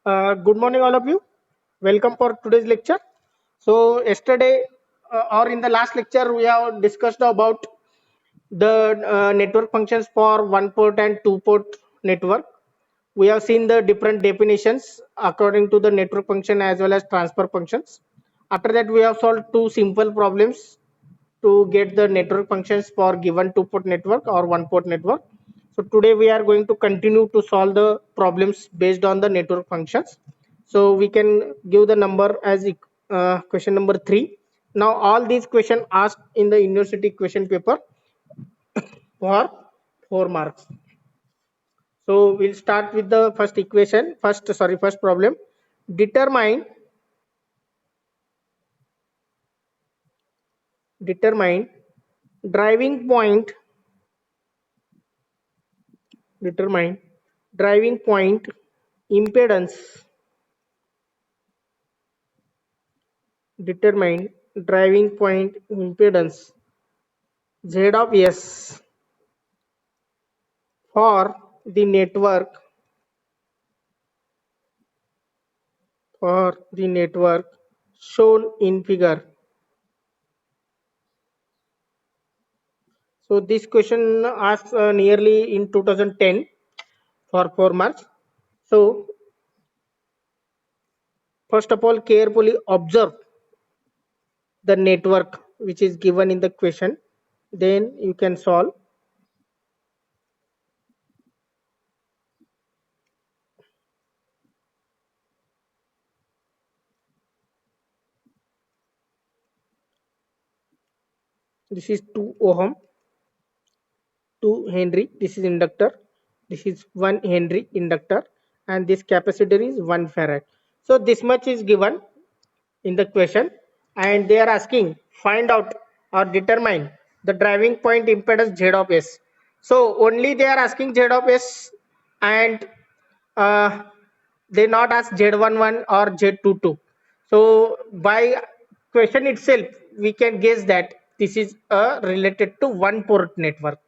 Good morning, all of you. Welcome for today's lecture. So, yesterday or in the last lecture, we have discussed about the network functions for one port and two port network. We have seen the different definitions according to the network function as well as transfer functions. After that, we have solved two simple problems to get the network functions for given two port network or one port network. So today we are going to continue to solve the problems based on the network functions. So we can give the number as question number 3. Now all these questions asked in the university question paper for 4 marks. So we'll start with the first equation, first problem. Determine driving point determine driving point impedance determine driving point impedance Z of S for the network shown in figure. So this question asked nearly in 2010 for 4 marks. So first of all, carefully observe the network which is given in the question, then you can solve. This is 2 ohm, 2 Henry, this is inductor, this is 1 Henry inductor, and this capacitor is 1 farad. So this much is given in the question, and they are asking find out or determine the driving point impedance Z of S. So only they are asking Z of S, and uh, they not ask Z11 or Z22. So by question itself we can guess that this is related to one port network.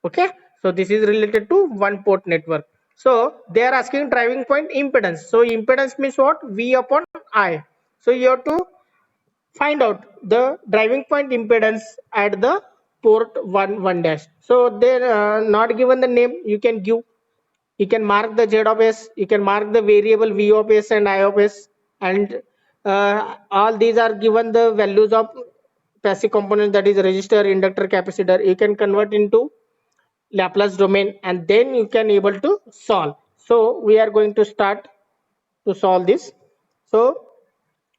Okay, so this is related to one port network. So they are asking driving point impedance. So impedance means what? V upon I. So you have to find out the driving point impedance at the port 1 dash. So they're not given the name. You can mark the Z of S, you can mark the variable V of S and I of S, and all these are given the values of passive components, that is resistor, inductor, capacitor. You can convert into Laplace domain and then you can able to solve. So we are going to start to solve this. So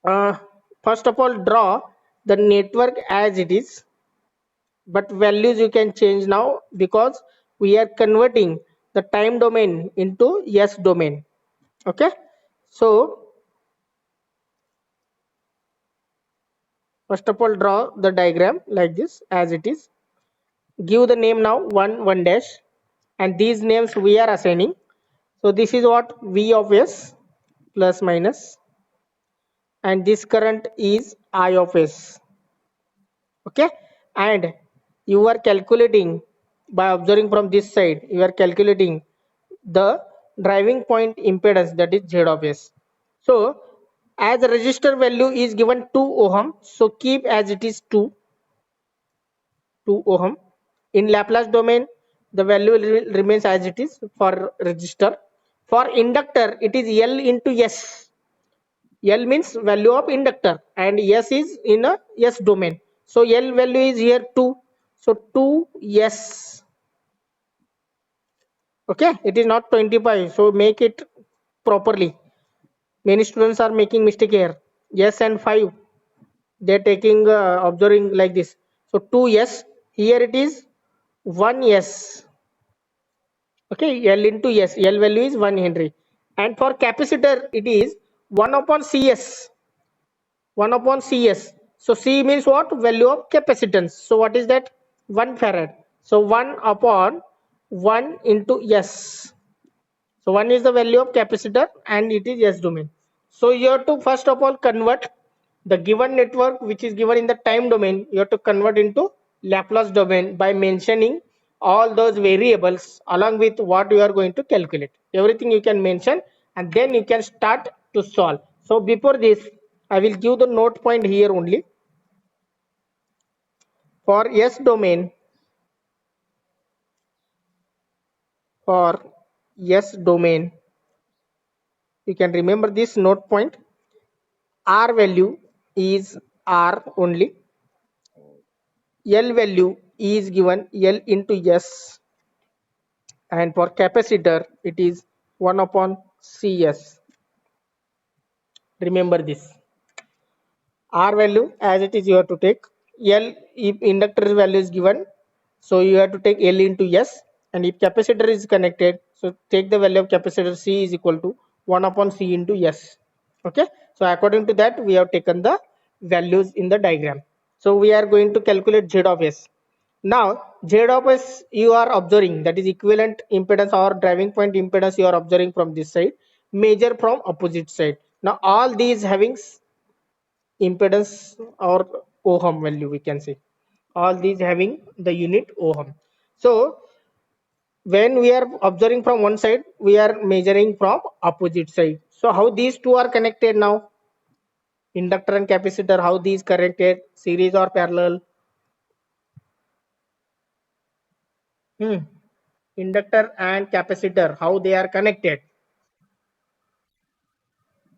uh, first of all, draw the network as it is, but values you can change now because we are converting the time domain into S domain. Okay, so first of all, draw the diagram like this as it is. Give the name now 1 dash, and these names we are assigning. So this is what V of S plus minus, and this current is I of S. Okay, and you are calculating by observing from this side, you are calculating the driving point impedance, that is Z of S. So as the resistor value is given 2 ohm, so keep as it is 2 ohm. In Laplace domain the value remains as it is for resistor. For inductor it is L into S. L means value of inductor and S is in a S domain. So L value is here 2. So 2S. Okay, it is not 25. So make it properly. Many students are making mistake here. S and 5. They are taking observing like this. So 2S. Here it is 1S. Okay, L into S. L value is 1 Henry. And for capacitor it is 1 upon CS. 1 upon Cs. So C means what? Value of capacitance. So what is that? 1 farad. So 1 upon 1 into S. So 1 is the value of capacitor and it is S domain. So you have to first of all convert the given network which is given in the time domain. You have to convert into Laplace domain by mentioning all those variables along with what you are going to calculate. Everything you can mention and then you can start to solve. So before this, I will give the note point here only. For S domain, for S domain, you can remember this note point. R value is R only. L value is given L into S, and for capacitor it is 1 upon Cs. Remember this. R value as it is you have to take L. If inductor value is given, so you have to take L into S, and if capacitor is connected, so take the value of capacitor C is equal to 1 upon C into S. Okay, so according to that we have taken the values in the diagram. So we are going to calculate Z of S. Now Z of S you are observing, that is equivalent impedance or driving point impedance you are observing from this side, measure from opposite side. Now all these having impedance or ohm value, we can say all these having the unit ohm. So when we are observing from one side, we are measuring from opposite side. So how these two are connected now? Inductor and capacitor, how these connected? Series or parallel? Inductor and capacitor, how they are connected?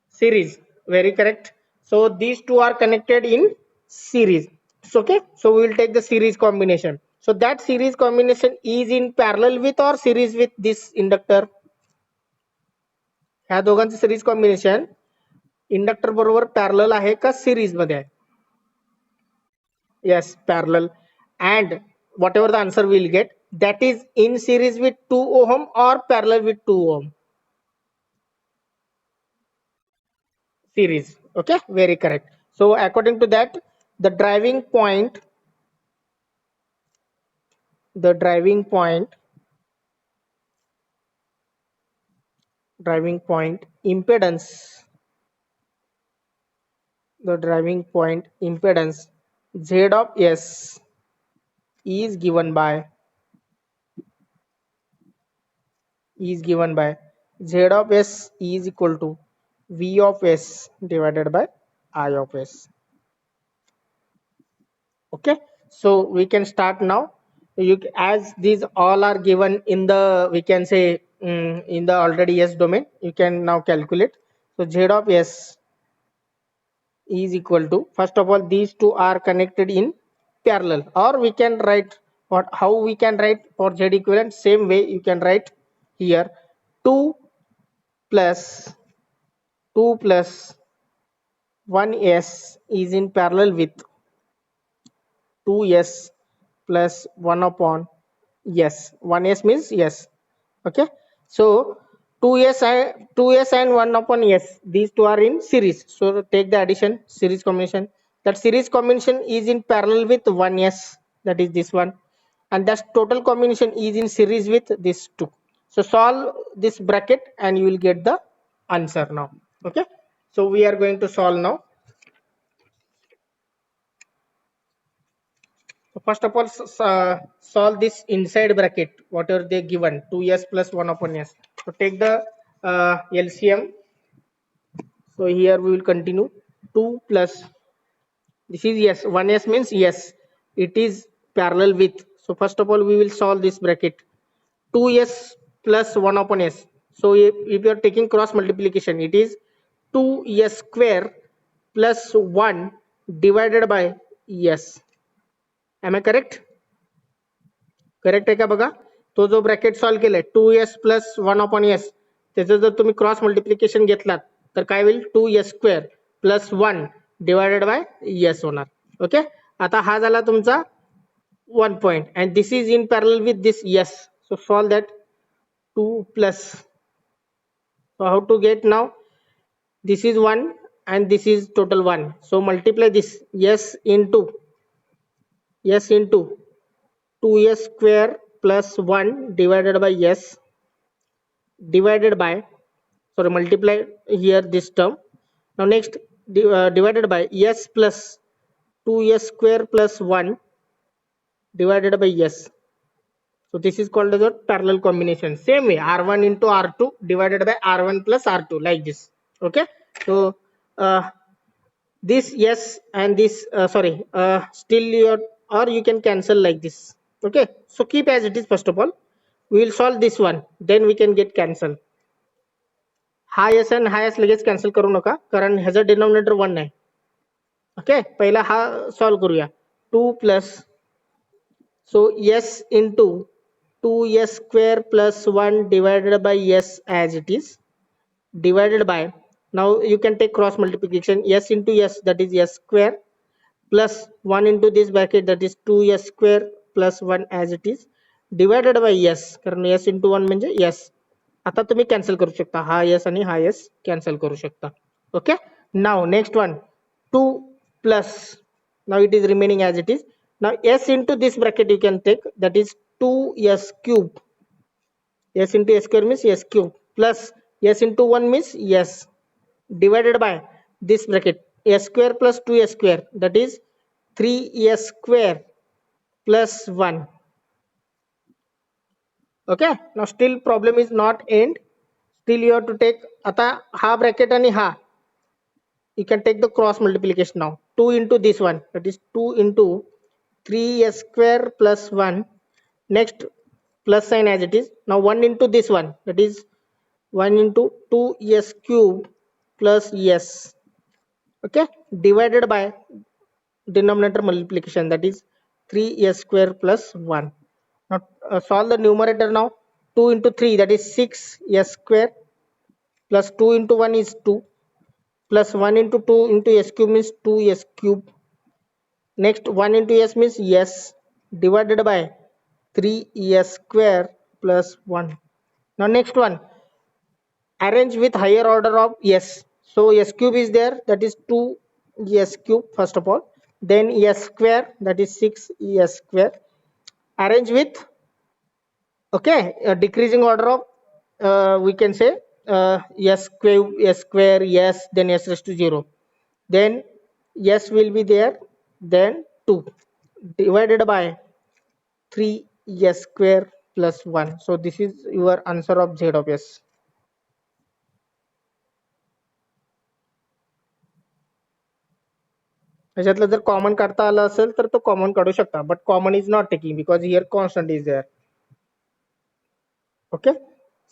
Series. Very correct. So these two are connected in series. So, okay, so we will take the series combination. So that series combination is in parallel with or series with this inductor. ह्या दोघांचं series combination inductor बरोबर parallel आहे का series मध्ये आहे? Yes, parallel. And whatever the answer we'll get, that is in series with 2 ohm or parallel with 2 ohm? Series. Okay, very correct. So according to that, the driving point, the driving point impedance, the driving point impedance Z of S is given by Z of S is equal to V of S divided by I of S. Okay, so we can start now. You, as these all are given in the, we can say in the already S domain, you can now calculate. So Z of S is equal to, first of all these two are connected in parallel, or we can write what, how we can write for Z equivalent, same way you can write here 2 plus 1s is in parallel with 2s plus 1 upon s. 1s means yes. Okay, so 2s and 1 upon s, these two are in series, so take the addition, series combination. That series combination is in parallel with 1s, that is this one, and that total combination is in series with this two. So solve this bracket and you will get the answer now. Okay, so we are going to solve now. So first of all, solve this inside bracket, whatever they given, 2s plus 1 upon s. So take the LCM. So here we will continue 2 plus, this is yes, 1s means yes, it is parallel with. So first of all we will solve this bracket, 2s plus 1 upon s. So if you are taking cross multiplication, it is 2s square plus 1 divided by s. Am I correct? Correct आहे का बघा? तो जो bracket solve केलाय 2s plus 1 upon s, त्याचं जर तुम्ही cross multiplication घेतलात तर काय होईल, 2s square plus 1 divided by s होणार. ओके, आता हा झाला तुमचा 1 point and this is in parallel with this s. So solve that 2 plus, so how to get now, this is 1 and this is total 1, so multiply this s into 2s square plus 1 divided by s divided by, sorry, multiply here this term. Now next divided by s plus 2s square plus 1 divided by s. So this is called as a parallel combination. Same way, R1 into R2 divided by R1 plus R2, like this. Okay. So this yes and this still your, or you can cancel like this. Okay. So keep as it is. First of all, we will solve this one, then we can get cancel. हा yes आणि हा yes लगेच cancel करू नका, कारण ह्याचा denominator 1 आहे. Okay, पहिला हा सॉल्व करूया. 2 plus, so s into 2s square plus 1 divided by s as it is, divided by, now you can take cross multiplication, s into s, that is s square, plus 1 into this bracket, that is 2s square plus 1 as it is, divided by s, कारण s into 1 म्हणजे s. आता तुम्ही cancel करू शकता, हा s आणि हा s cancel करू शकता. Okay. Now next one, 2 plus, now it is remaining as it is. Now s into this bracket you can take, that is 2s cube. S into s square means s cube, plus s into 1 means s, divided by this bracket, s square plus 2s square, that is 3s square plus 1. Okay. Now still problem is not end. Still you have to take, आता हा bracket आणि हा, you can take the cross multiplication now. 2 into this one, that is 2 into 3s square plus 1. Next, plus sign as it is. Now 1 into this one, that is 1 into 2s cube plus s. Okay, divided by denominator multiplication, that is 3s square plus 1. Now solve the numerator now. 2 into 3, that is 6s square, plus 2 into 1 is 2, plus 1 into 2 into s cube means 2s cube. Next 1 into s means s, divided by 3s square plus 1. Now next one, arrange with higher order of s. So s cube is there, that is 2s cube first of all, then s square, that is 6s square. Arrange with, okay, decreasing order of, we can say s cube, s square, s, then s raised to 0. Then s will be there, then 2, divided by 3s square plus 1. So this is your answer of z of s. ह्याच्यातलं जर common काढता आलं असेल तर तो common काढू शकता, but common is not taking because here constant is there. Okay,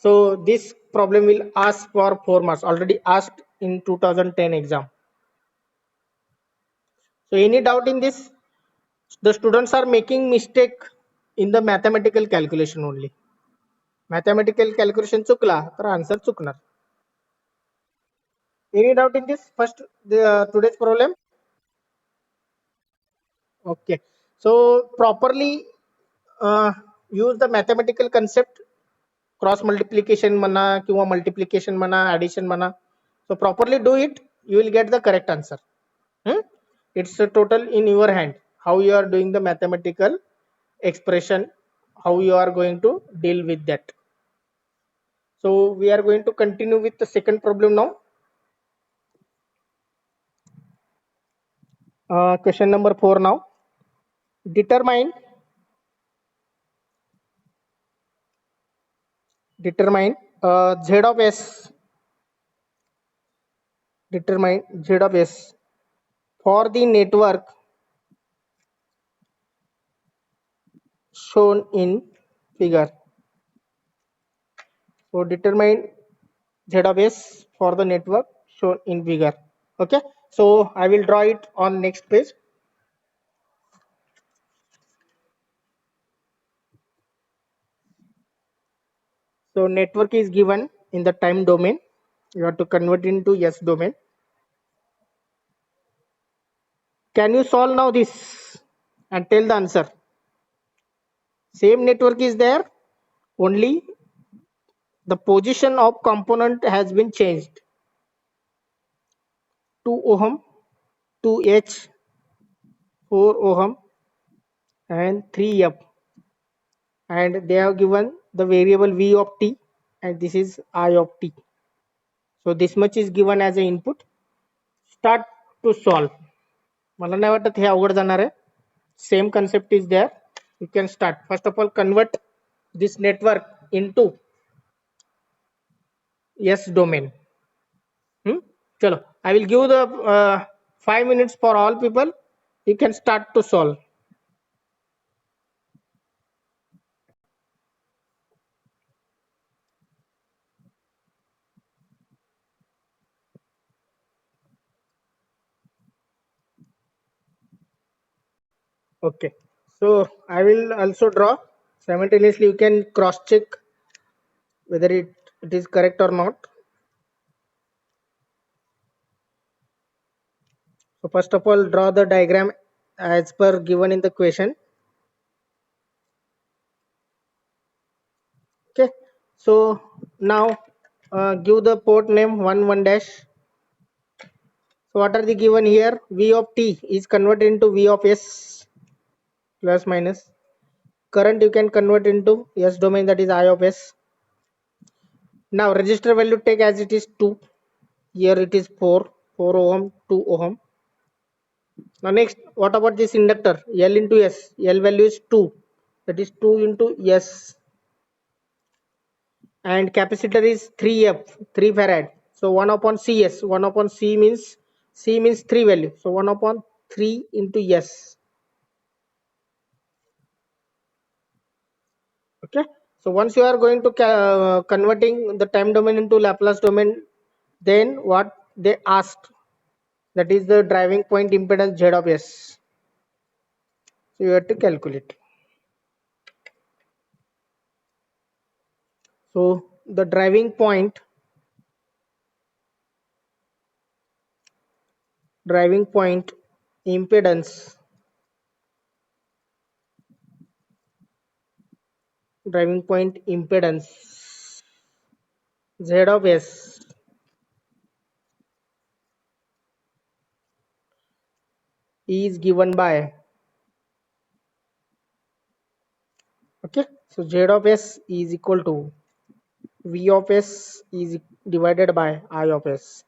so this problem will ask for 4 marks, already asked in 2010 exam. So any doubt in this? The students are making mistake in the mathematical calculation only. Mathematical calculation चुकला तर answer चुकणार. Any doubt in this? First, the today's problem. Okay, so properly use the mathematical concept, cross multiplication म्हणा किंवा multiplication म्हणा, addition म्हणा. So properly do it, you will get the correct answer. It's total in your hand, how you are doing the mathematical expression, how you are going to deal with that. So we are going to continue with the second problem now. Question number 4 now. Determine z of s, determine z of s for the network shown in figure. So determine z of s for the network shown in figure. Okay, so I will draw it on next page. So network is given in the time domain, you have to convert into s domain. Can you solve now this and tell the answer? Same network is there, only the position of component has been changed. 2 ohm, 2h, 4 ohm and 3f, and they have given the variable v of t and this is I of t. So this much is given as an input. Start to solve. मला नाही वाटत हे अवघड जाणार आहे. Same concept is there. You can start. First of all, convert this network into S domain. Chalo, I will give the 5 minutes for all people. You can start to solve. Okay. So I will also draw. Simultaneously, you can cross check whether it is correct or not. So first of all, draw the diagram as per given in the question. Okay. So now give the port name 1 dash. So what are the given here? V of t is converted into V of s plus minus. Current you can convert into S domain, that is I of s. Now register value take as it is 2. Here it is 4 ohm, 2 ohm. Now next, what about this inductor? L into S. L value is 2. That is 2 into S. And capacitor is 3F, 3 farad. So 1 upon CS. 1 upon C means 3 value. So 1 upon 3 into S. Okay. So once you are going to converting the time domain into Laplace domain, then what they asked, that is the driving point impedance Z of S. So you have to calculate. So the driving point impedance Z of S is given by, okay, so Z of S is equal to V of S is divided by I of S.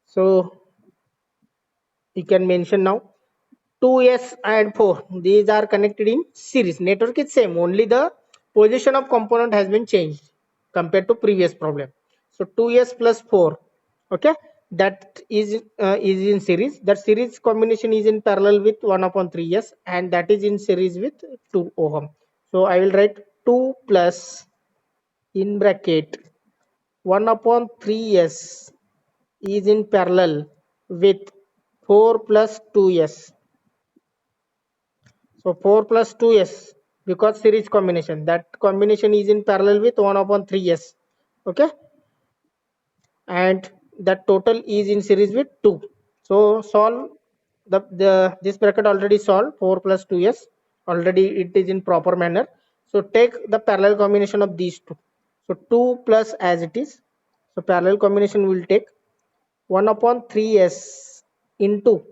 So you can mention now 2s and 4, these are connected in series. Network is same, only the position of component has been changed compared to previous problem. So 2s plus 4, okay, that is in series. That series combination is in parallel with 1 upon 3s, and that is in series with 2 ohm. So I will write 2 plus in bracket 1 upon 3s is in parallel with 4 plus 2s. So 4 plus 2s, because series combination, that combination is in parallel with 1 upon 3s. Okay. And that total is in series with 2. So solve the this bracket already solved. 4 plus 2s already it is in proper manner. So take the parallel combination of these two. So 2 plus as it is. So parallel combination will take 1 upon 3s into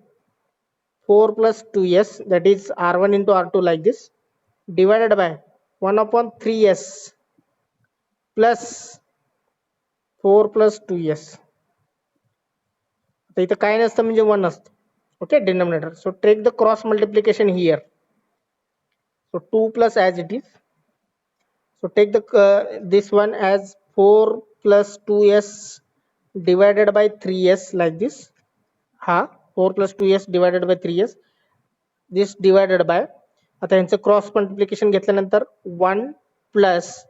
4 plus 2s, that is R1 into R2 like this, divided by 1 upon 3s plus 4 plus 2s. तर इथं काय नसतं म्हणजे 1 असतं. Okay, denominator. So take the cross multiplication here. So 2 plus as it is. So take the this one as 4 plus 2s divided by 3s like this. 4 plus 2s divided by 3s. This divided by, आता यांचं cross multiplication घेतल्यानंतर 1 plus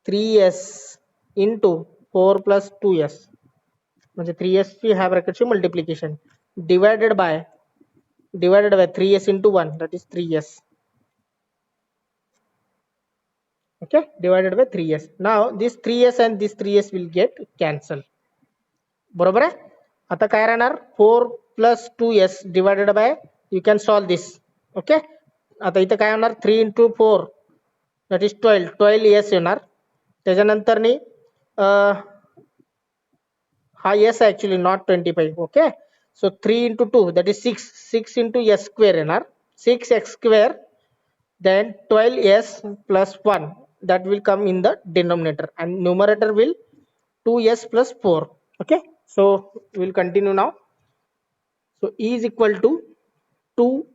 3s into 4 plus 2s, म्हणजे 3s ची ह्या ब्रॅकेटची multiplication divided by 3s into 1, that is 3s. Okay, divided by 3s. Now this 3s and this 3s will get cancelled. बरोबर आहे. आता काय राहणार 4 plus 2s divided by, you can solve this. Okay, आता इथं काय होणार 3 into 4, that is 12 yes येणार. त्याच्यानंतरनी हा yes actually not 25. Okay, so 3 into 2, that is 6 into s square येणार, 6x square, then 12s plus 1, that will come in the denominator, and numerator will 2s plus 4. Okay, so we'll continue now. So E is equal to 2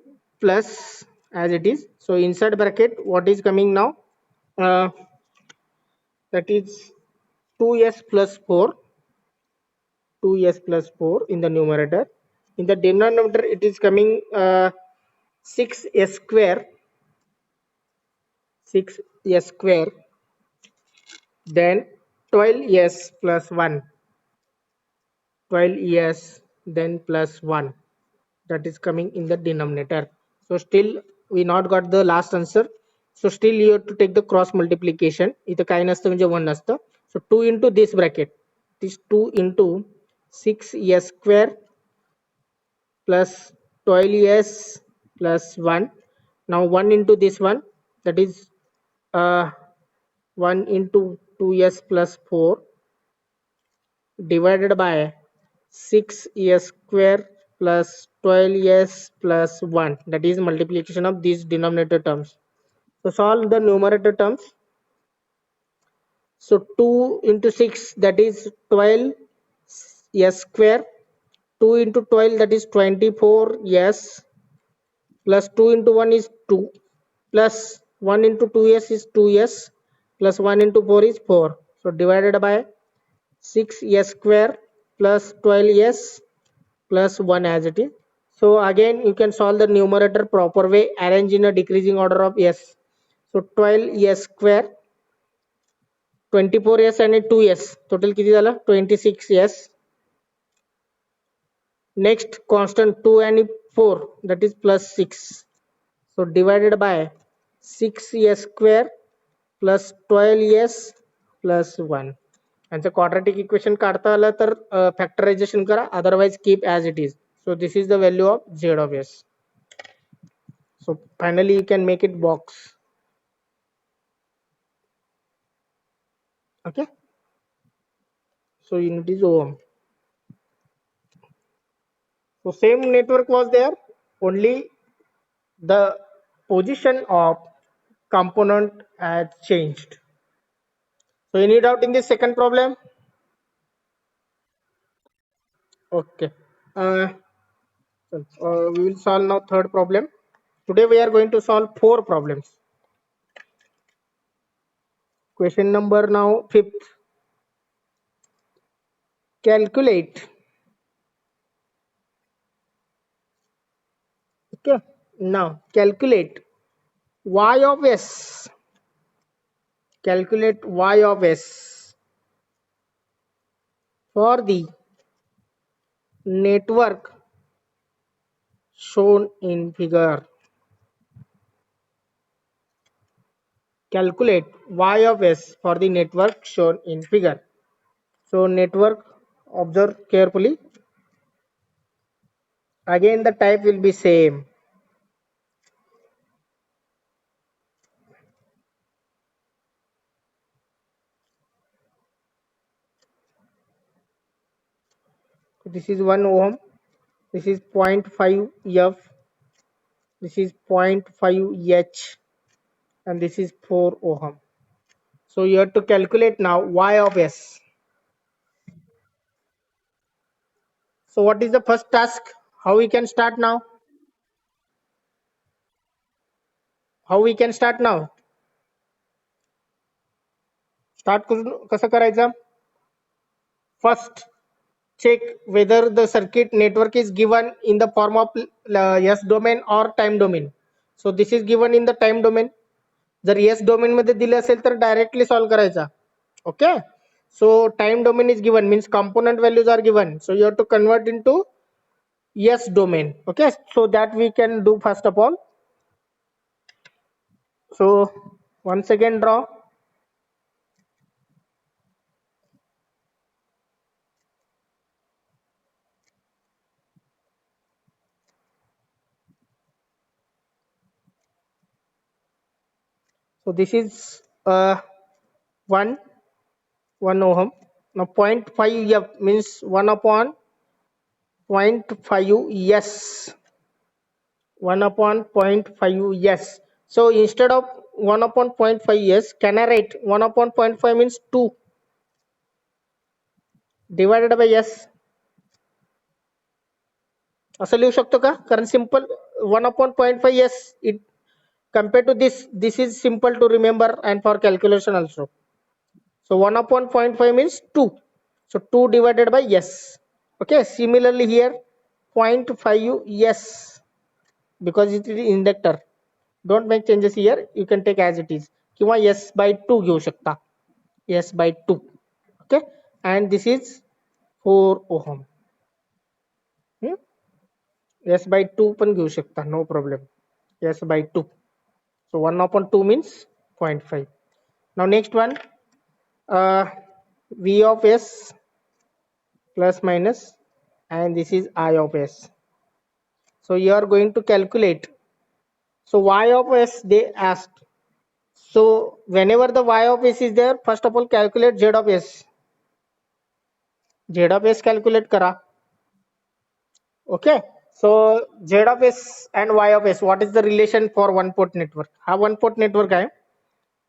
plus as it is. So inside bracket what is coming now, uh, that is 2s plus 4, 2s plus 4 in the numerator. In the denominator, it is coming 6s square, 6s square, then 12s plus 1, 12s, then plus 1. That is coming in the denominator. So still we not got the last answer. So still you have to take the cross multiplication. इथं काय नसतं म्हणजे 1 नसतं. So 2 into this bracket. This 2 into 6s square plus 12s plus 1. Now 1 into this one, that is 1 into 2s plus 4 divided by 6s square plus 12s plus 1, that is multiplication of these denominator terms. So solve the numerator terms. So 2 into 6, that is 12 s square, 2 into 12, that is 24 s, plus 2 into 1 is 2, plus 1 into 2s is 2s, plus 1 into 4 is 4. So divided by 6s square plus 12s plus 1 as it is. So again you can solve the numerator proper way, arrange in a decreasing order of s. So 12s square, 24s and 2s, total किती झाला 26s. Next constant 2 and 4, that is plus 6. So divided by 6s square plus 12s plus 1. And the quadratic equation काढता आला तर factorization करा, otherwise keep as it is. So this is the value of z of s. So finally you can make it box. Okay. So unit is ohm. So same network was there, only the position of component has changed. So any doubt in this second problem? Okay. We will solve now third problem. Today we are going to solve 4 problems. Question number now fifth. Calculate. Okay. Now calculate y of s. Calculate y of s for the network shown in figure. Calculate y of s for the network shown in figure. So network, observe carefully. Again the type will be same. This is 1 ohm. This is 0.5 F. This is 0.5 H. And this is 4 ohm. So you have to calculate now y of s. So what is the first task? How we can start now? How we can start now? Start कसं करायचं? First, check whether the circuit network is given in the form of S domain or time domain. So this is given in the time domain. जर S domain मध्ये दिले असेल तर directly solve करायचा. Okay. So time domain is given, means component values are given. So you have to convert into S domain. Okay. So that we can do first of all. So once again draw. So this is 1 ohm. Now 0.5 F means 1 upon 0.5 S. 1 upon 0.5 S. So instead of 1 upon 0.5 S, can I write 1 upon 0.5 means 2 divided by S. असं लिहू शकतो का? कारण simple 1 upon 0.5 S it compared to this is simple to remember and for calculation also. So 1 upon 0.5 means 2. So 2 divided by s. Okay, similarly here 0.5 s, because it is inductor. Don't make changes here, you can take as it is. किंवा s by 2 घेऊ शकता, s by 2. Okay, and this is 4 ohm. S by 2 पण घेऊ शकता, no problem. S by 2. So 1 upon 2 means 0.5. Now next one, V of S plus minus, and this is I of S. So you are going to calculate. So Y of S they asked. So whenever the Y of S is there, first of all calculate Z of S. Z of S calculate करा. Okay. So Z of S and Y of S, what is the relation for one port network? हा one port network आहे.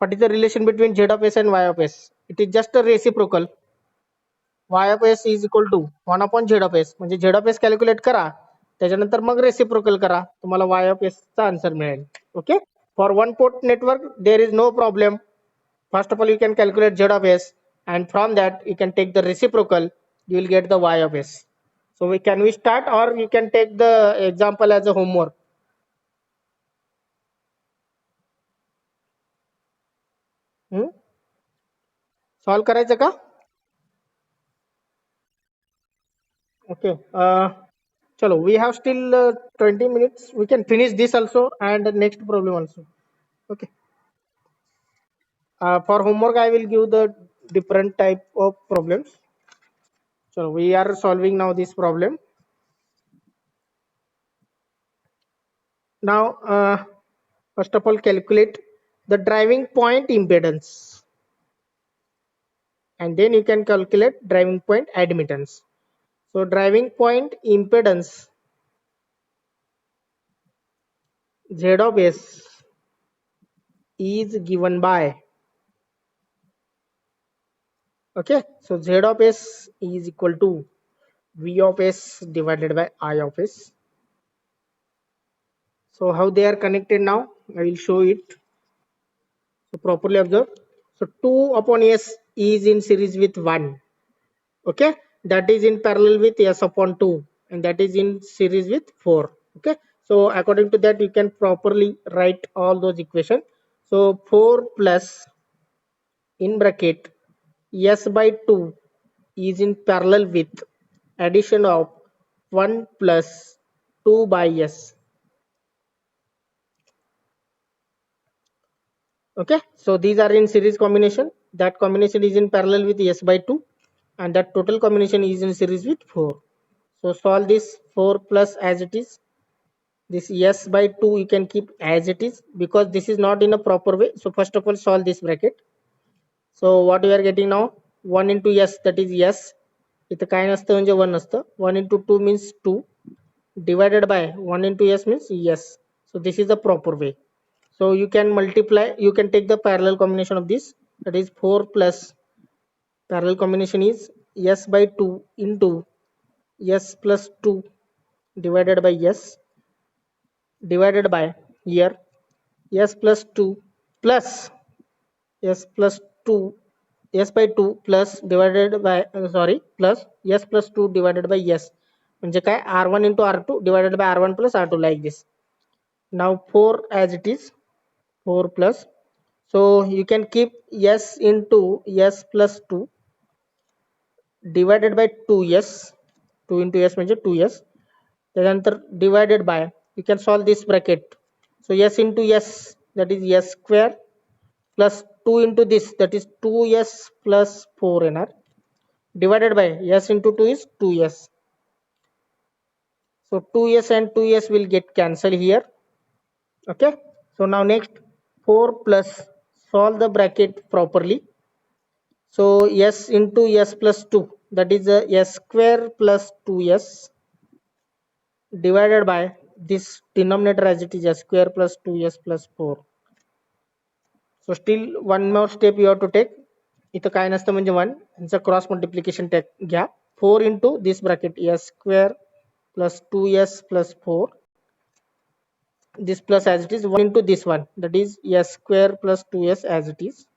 What is the relation between Z of S and Y of S? It is just a reciprocal. Y of S is equal to 1 upon Z of S. म्हणजे Z of S calculate करा, त्याच्यानंतर मग reciprocal करा, तुम्हाला Y of S चा answer मिळेल. Okay, for one port network there is no problem. First of all, you can calculate Z of S, and from that you can take the reciprocal, you will get the Y of S. So can we start, or you can take the example as a homework? Solve करायचं का? Okay. Chalo, we have still 20 minutes. We can finish this also and the next problem also. Okay. For homework, I will give the different type of problems. So we are solving now this problem. Now, first of all, calculate the driving point impedance, and then you can calculate driving point admittance. So driving point impedance Z of S is given by, okay, so Z of S is equal to V of S divided by I of S. So how they are connected now, I will show it. So properly observe. So 2 upon S is in series with 1. Okay, that is in parallel with S upon 2, and that is in series with 4. Okay, so according to that you can properly write all those equations. So 4 plus in bracket S by 2 is in parallel with addition of 1 plus 2 by S. Okay, so these are in series combination. That combination is in parallel with S by 2, and that total combination is in series with 4. So solve this 4 plus as it is. This S by 2 you can keep as it is, because this is not in a proper way. So first of all solve this bracket. So what we are getting now, 1 into S, that is S. इथं काय नसतं म्हणजे 1 असतं. 1 into 2 means 2 divided by 1 into S means yes. So this is the proper way. So you can multiply, you can take the parallel combination of this, that is 4 plus parallel combination is S by 2 into S plus 2 divided by S divided by here S plus 2 plus S plus 2 S by 2 plus divided by plus S plus 2 divided by S, म्हणजे काय R1 into R2 divided by R1 plus R2, like this. Now 4 as it is, 4 plus, so you can keep S into S plus 2 divided by 2S, 2 into S म्हणजे 2S, त्यानंतर divided by, you can solve this bracket. So S into S, that is S square, plus 2 into this, that is 2S plus 4 NR, divided by S into 2 is 2S. So 2S and 2S will get cancelled here. Okay, so now next 4 plus, solve the bracket properly. So S into S plus 2, that is S square plus 2S divided by this denominator as it is S square plus 2S plus 4. So still one more step you have to take. इथं काय नसतं म्हणजे 1, यांचा cross multiplication घ्या. 4 into this bracket S square plus 2S plus 4 this plus as it is 1 into this one, that is s square plus 2s as it is,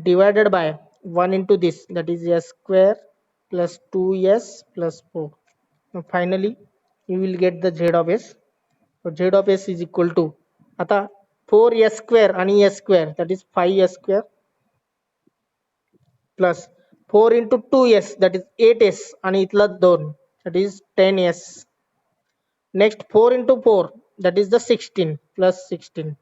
divided by 1 into this, that is s square plus 2s plus 4. Now finally you will get the z of s. So z of s is equal to आता 4s square आणि s square, that is 5s square plus 4 into 2s, that is 8s आणि इथला 2, that is 10s. Next 4 into 4, that is the 16 plus 16,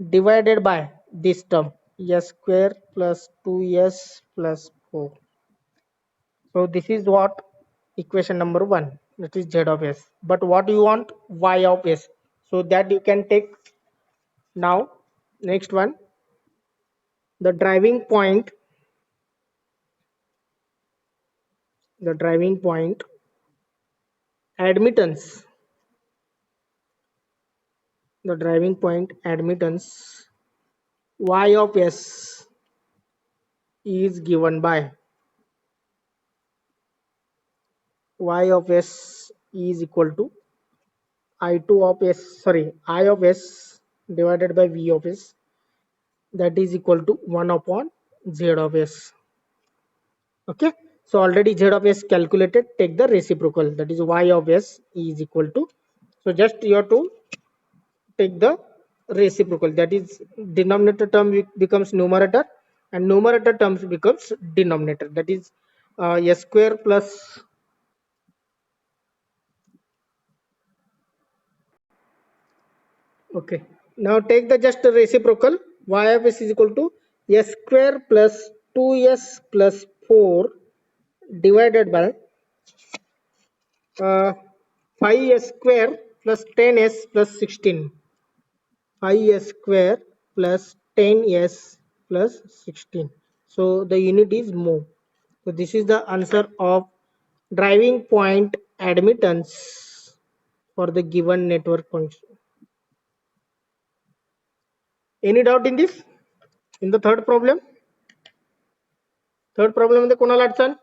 divided by this term s square plus 2s plus 4. So this is what equation number 1, that is z of s. But what you want? Y of s. So that you can take now. Next one, the driving point, the driving point admittance, the driving point admittance y of s is given by y of s is equal to I2 of s, sorry, I of s divided by v of s, that is equal to 1 upon z of s. Okay, so already z of s calculated, take the reciprocal, that is y of s is equal to, so just you have to take the reciprocal, that is denominator term becomes numerator and numerator terms becomes denominator, that is s square plus, okay, now take the just reciprocal, y of s is equal to s square plus 2s plus 4 divided by 5s square plus 10s plus 16, 5s square plus 10s plus 16. So the unit is mho. So this is the answer of driving point admittance for the given network function. Any doubt in this? In the third problem? Third problem मध्ये कोणाला अडचण?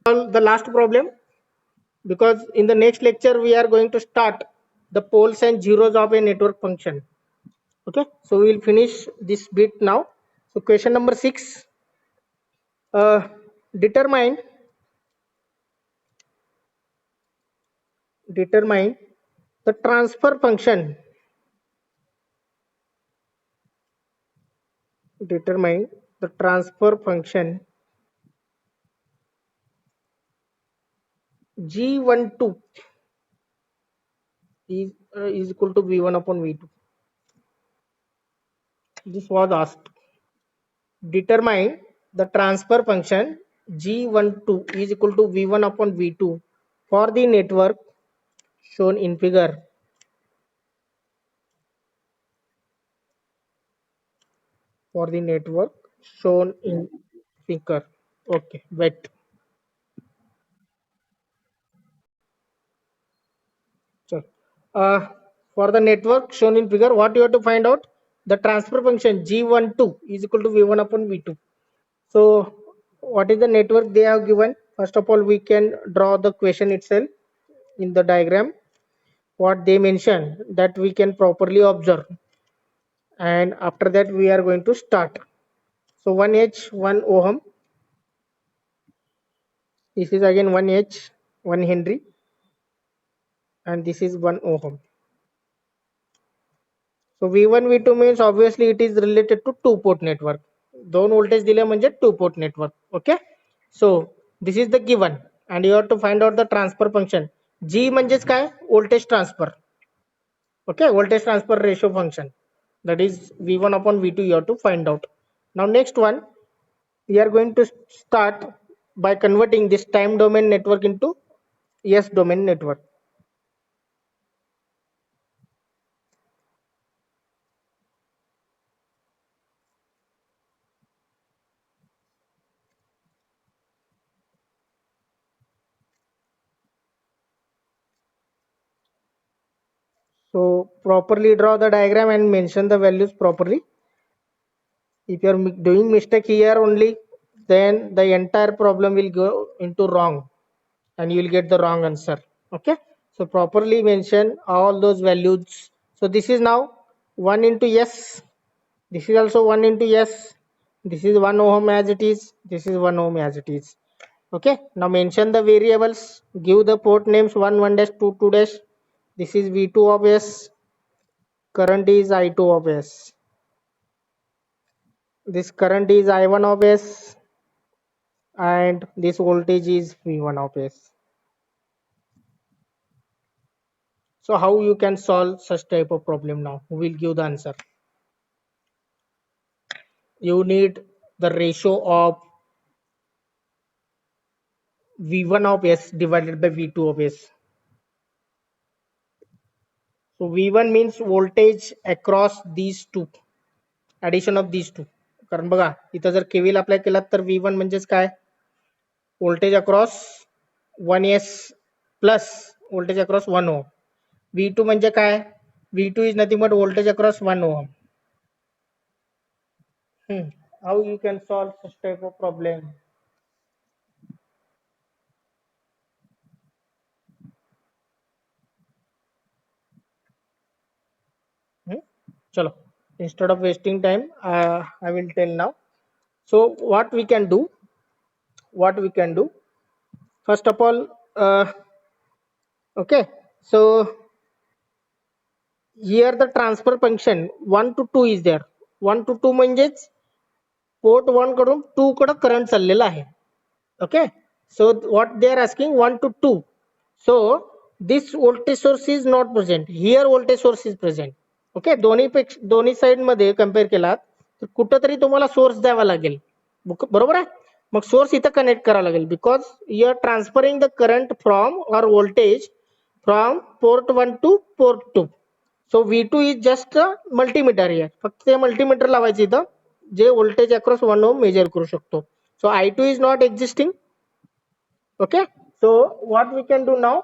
The last problem, because in the next lecture we are going to start the poles and zeros of a network function. Okay, so we will finish this bit now. So question number 6, uh, determine the transfer function, determine the transfer function g12 is equal to v1 upon v2. This was asked. Determine the transfer function g12 is equal to v1 upon v2 for the network shown in figure. For the network shown in figure. Okay, wait. So, for the network shown in figure, what you have to find out? The transfer function g12 is equal to v1 upon v2. So, what is the network they have given? First of all, we can draw the question itself in the diagram. What they mention that we can properly observe, and after that we are going to start. So 1h 1 ohm, this is again 1h 1 Henry, and this is 1 ohm. So V1 V2 means obviously it is related to two port network. दोन voltage दिले म्हणजे two port network. Okay, so this is the given and you have to find out the transfer function. G म्हणजेच काय? Voltage transfer. Okay, voltage transfer ratio function, that is V1 upon V2 you have to find out. Now next one, we are going to start by converting this time domain network into S domain network. So properly draw the diagram and mention the values properly. If you are doing mistake here only, then the entire problem will go into wrong and you will get the wrong answer. Okay, So properly mention all those values. So this is now 1 into S. This is also 1 into S. This is 1 ohm as it is. This is 1 ohm as it is. Okay. Now mention the variables. Give the port names 1 1 dash 2 2 dash. This is V2 of S. Current is I2 of S. This current is I1 of S. And this voltage is V1 of S. So how you can solve such type of problem now? Who will give the answer? You need the ratio of V1 of S divided by V2 of S. So V1 means voltage across these two, addition of these two. कारण बघा इथं जर KVL apply केला तर V1 म्हणजेच काय, voltage across 1S plus voltage across 1 ohm. V2 म्हणजे काय, V2 is nothing but voltage across 1 ohm. How you can solve such type of problem? Chalo, instead of wasting time, I will tell now. So what we can do, first of all, okay, so here the transfer function 1 to 2 is there. 1 to 2 म्हणजेच port 1 कडून 2 कडे current चाललेला आहे. Okay, so what they are asking 1 to 2. So this voltage source is not present. Here voltage source is present. Okay, दोन्ही side मध्ये compare केलात तर कुठंतरी तुम्हाला सोर्स द्यावा लागेल. बरोबर आहे. मग सोर्स इथं कनेक्ट करावा लागेल because you are transferring the current from or voltage from port 1 to port 2. So V2 is just multimeter here. फक्त ते मल्टीमीटर लावायचं इथं जे व्होल्टेज अक्रॉस 1 ओम मेजर करू शकतो. So I2 is not existing. Okay, so what we can do now,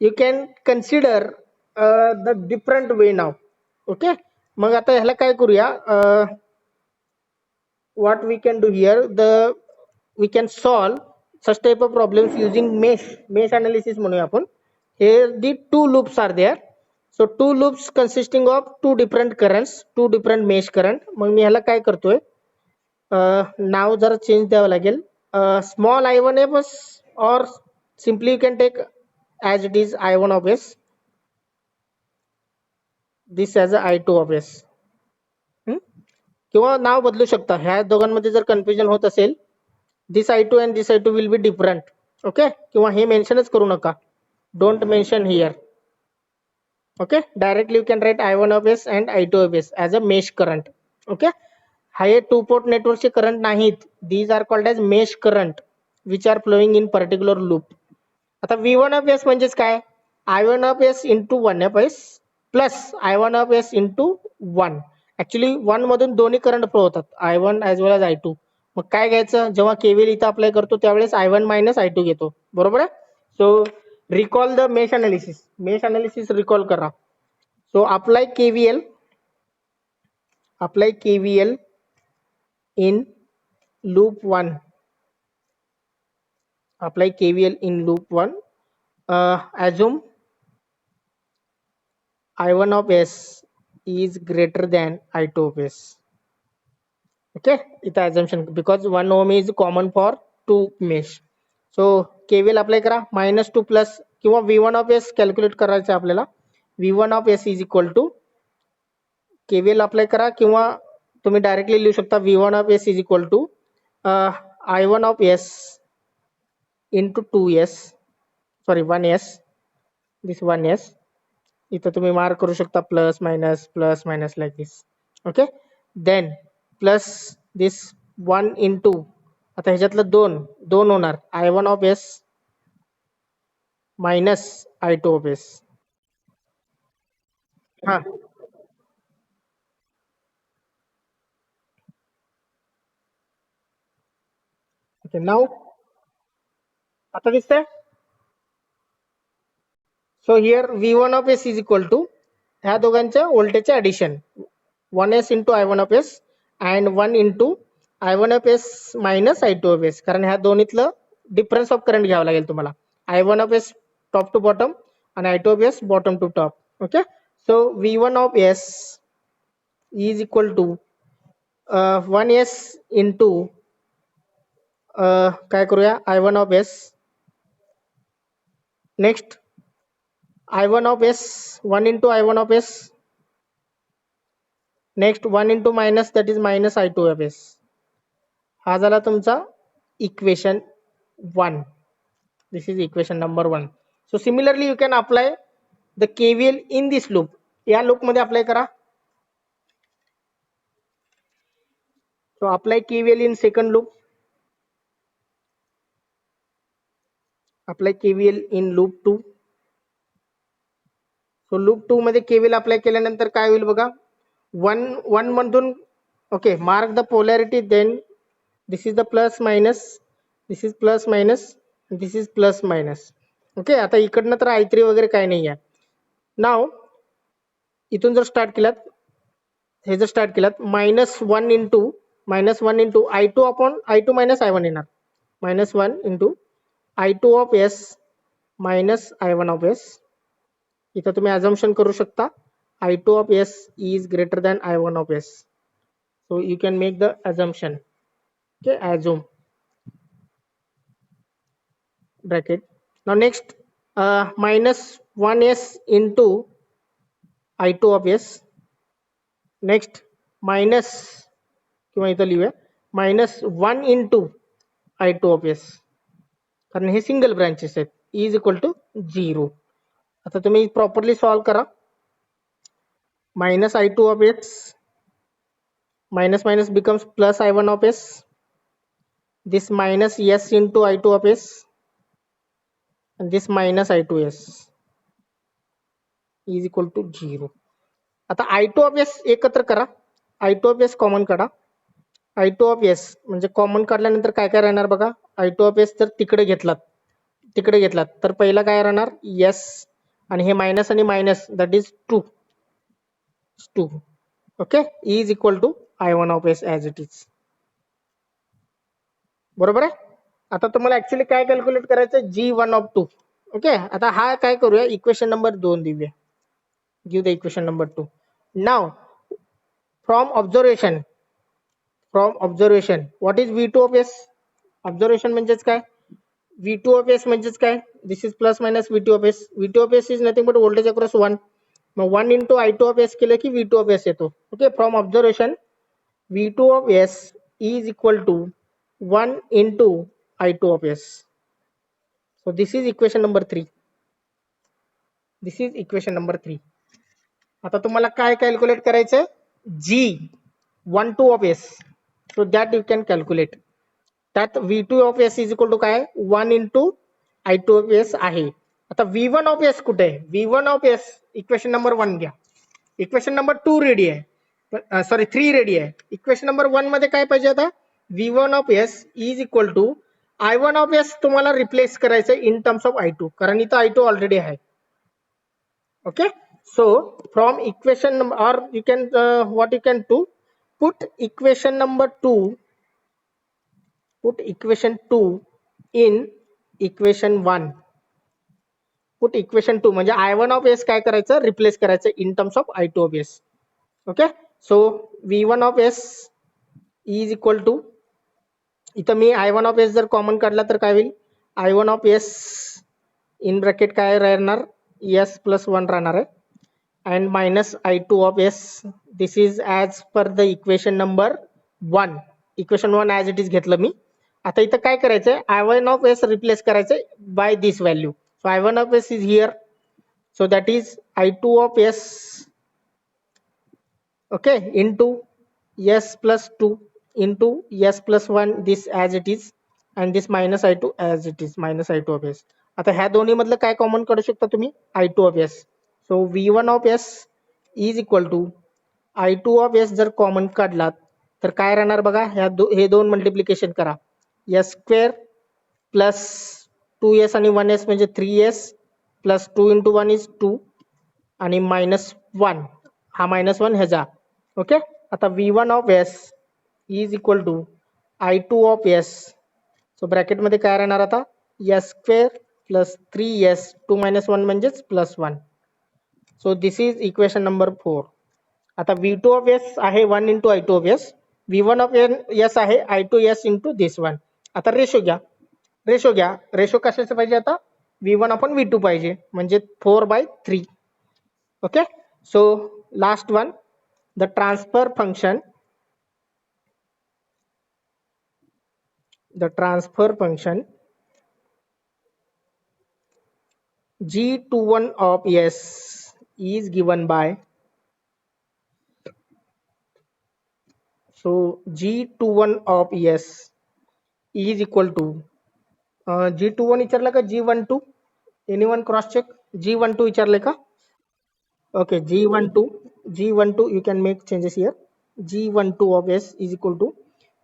you can consider the different way now. Okay, मग आता ह्याला काय करूया, what we can do here, we can solve such type of problems using mesh analysis म्हणूया आपण. Here the two loops are there. So two loops consisting of two different currents, two different mesh current. मग मी ह्याला काय करतोय, नाव जरा change द्यावं लागेल. Small I1 of S, or simply you can take as it is I1 of S, this as a I2 of S. किंवा नाव बदलू शकता. ह्या दोघांमध्ये जर कन्फ्युजन होत असेल, this I2 and this I2 will be different. Okay, किंवा हे मेन्शनच करू नका, don't mention here. Okay, directly you can write I1 of S and I2 of S as a mesh current. Okay, हे टू पोर्ट नेटवर्कचे current नाहीत. These are called as mesh current which are flowing in particular loop. आता V1 of S म्हणजेच काय, I1 of S into 1 of S plus I1 of S into 1. Actually 1 मधून दोन्ही current flow होतात, I1 as well as I2. मग काय घ्यायचं, जेव्हा KVL इथं अप्लाय करतो त्यावेळेस I1 मायनस I2 घेतो. बरोबर आहे. So recall the mesh analysis recall करा. So apply KVL in loop 1. Apply KVL in loop 1. Assume I1 of S is greater than I2 of S. Okay, it's assumption because 1 ohm is common for two mesh. So KVL apply करा, -2 plus किंवा V1 of S calculate करायचं आपल्याला. V1 of S is equal to KVL apply करा किंवा तुम्ही directly लिहू शकता V1 of S is equal to I1 of S into 2S, sorry 1S, this 1S. इथं तुम्ही मार्क करू शकता plus minus like this. Okay, then plus this 1 into, आता ह्याच्यातलं दोन होणार I1 of S minus I2 of S. हा, okay, नाव आता दिसतंय. So here V1 of S is equal to ह्या दोघांच्या व्होल्टेजचे addition 1S into I1 of S and 1 into I1 of S minus I2 of S. कारण ह्या दोन्हीतलं difference of current घ्यावं लागेल तुम्हाला. I1 of S top to bottom, and I2 of s bottom to top. Okay, so V1 of s is equal to 1s into काय करूया I1 of s. Next I1 of s, 1 into I1 of s. Next 1 into minus, that is minus I2 of s. हा झाला तुमचा equation 1. This is equation number 1. So similarly you can apply the KVL in this loop. या loop मध्ये apply करा. So apply KVL in second loop. Apply KVL in loop 2. So loop 2 मध्ये KVL apply केल्यानंतर काय होईल बघा. 1 मधून okay, mark the polarity, then this is the plus minus, this is plus minus, this is plus minus. Okay, आता इकडनं तर I3 वगैरे काय नाही आहे. नाव इथून जर स्टार्ट केलात, हे जर स्टार्ट केलात -1 into I2 upon I2 minus I1 येणार. -1 into I2 of s minus I1 of s. इथं तुम्ही assumption करू शकता I2 of s is greater than I1 of s. So you can make the assumption. Okay, assume bracket. Now next -1s into I2 of s. Next minus किंवा इथं लिहूया -1 into I2 of s, कारण हे single branches आहेत, is equal to 0. आता तुम्ही properly solve करा. minus I2 of s, minus minus becomes plus I1 of s. This minus s into I2 of s, and this minus I2s is equal to 0. आता I2 of s एकत्र करा. I2 of s common काढा. I2 of s म्हणजे common काढल्यानंतर काय काय राहणार बघा. I2 of s जर तिकडे घेतलात तर पहिला काय राहणार s, आणि हे मायनस आणि minus, that is 2. Okay, is equal to I1 of s as it is. बरोबर आहे. आता तुम्हाला ऍक्च्युली काय कॅल्क्युलेट करायचं, G1 of 2. ओके, आता हा काय करूया, इक्वेशन नंबर 2 देऊया. Give the equation number 2. Now from observation what is V2 of s. Observation म्हणजेच काय, V2 of s म्हणजेच काय, this is plus minus V2 of s. V2 of s is nothing but voltage across 1. Mug 1 into I2 of s केलं की V2 of s येतो. Okay, from observation V2 of s is equal to 1 into I2 of s. So this is equation number 3. आता तुम्हाला काय calculate करायचं, G12 of s. So that you can calculate. त्यात V2 of s is equal to काय, 1 into I2 of s आहे. आता V1 of s कुठे आहे, V1 of s equation number 1 घ्या. इक्वेशन नंबर 2 रेडी आहे, सॉरी 3 रेडी आहे. Equation number 1 मध्ये काय पाहिजे, आता V1 of s is equal to I1 of s तुम्हाला रिप्लेस करायचं इन टर्म्स ऑफ I2, कारण इथं I2 ऑलरेडी आहे. Okay, so from equation number, or you can what you can do, put equation number 2 in equation 1. put equation 2 म्हणजे I1 of s काय करायचं, replace करायचं in terms of I2 of s. Okay, so V1 of s is equal to, इथं मी I1 of s जर common काढला तर काय होईल, I1 of s in bracket काय राहणार, s प्लस 1 राहणार आहे, and minus I2 of s. This is as per the equation number 1. Equation 1 as it is घेतलं मी. आता इथं काय करायचंय, I1 of s रिप्लेस करायचंय by this value. So I1 of s is here. So that is I2 of s, okay, into s plus 2 into s plus 1, this as it is, and this minus I2 as it is, minus I2 of s. आता ह्या दोन्ही मधलं काय common काढू शकता तुम्ही, I2 of s. So V1 of s is equal to I2 of s जर common काढलात तर काय राहणार बघा, हे दोन मल्टिप्लिकेशन करा, s स्क्वेअर प्लस 2s आणि 1s म्हणजे 3s प्लस 2 into 1 is 2 आणि मायनस 1, हा मायनस 1 ह्याचा. ओके, आता V1 of s is equal to I2 of s. So bracket मध्ये काय राहणार आता, s square plus 3s, 2 minus 1 म्हणजेच plus 1. So this is equation number 4. आता v2 of s आहे 1 into i2 of s, v1 of s आहे i2 s into this one. आता ratio घ्या. रेशो कशाचं पाहिजे आता? v1 upon v2 पाहिजे, म्हणजे 4/3. Okay, so last one, the transfer function g21 of s is given by, so g21 of s is equal to g21 विचारलं का g12? Anyone cross check? g12 विचारले का? Okay, g12 you can make changes here. g12 of s is equal to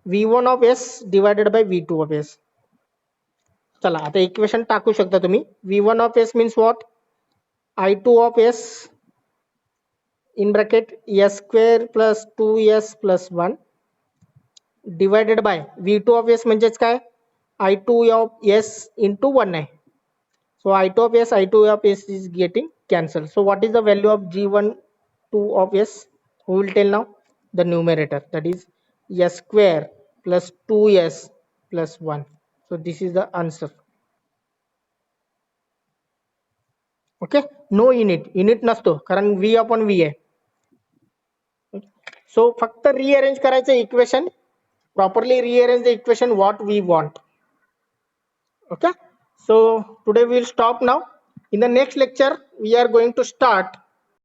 v1 of s divided by v2 of s. चला आता equation टाकू शकता तुम्ही. v1 of s means what? i2 of s in bracket s square plus 2s plus 1 divided by v2 of s म्हणजेच काय? i2 of s into 1 आहे. So i2 of s is getting cancelled. So what is the value of g12 of s? Who will tell now? The numerator, that is s square plus 2s plus 1. So this is the answer. Okay, no init नसतो कारण v upon v आहे. So फक्त rearrange करायचं equation, properly rearrange the equation what we want. Okay, so today we will stop now. In the next lecture we are going to start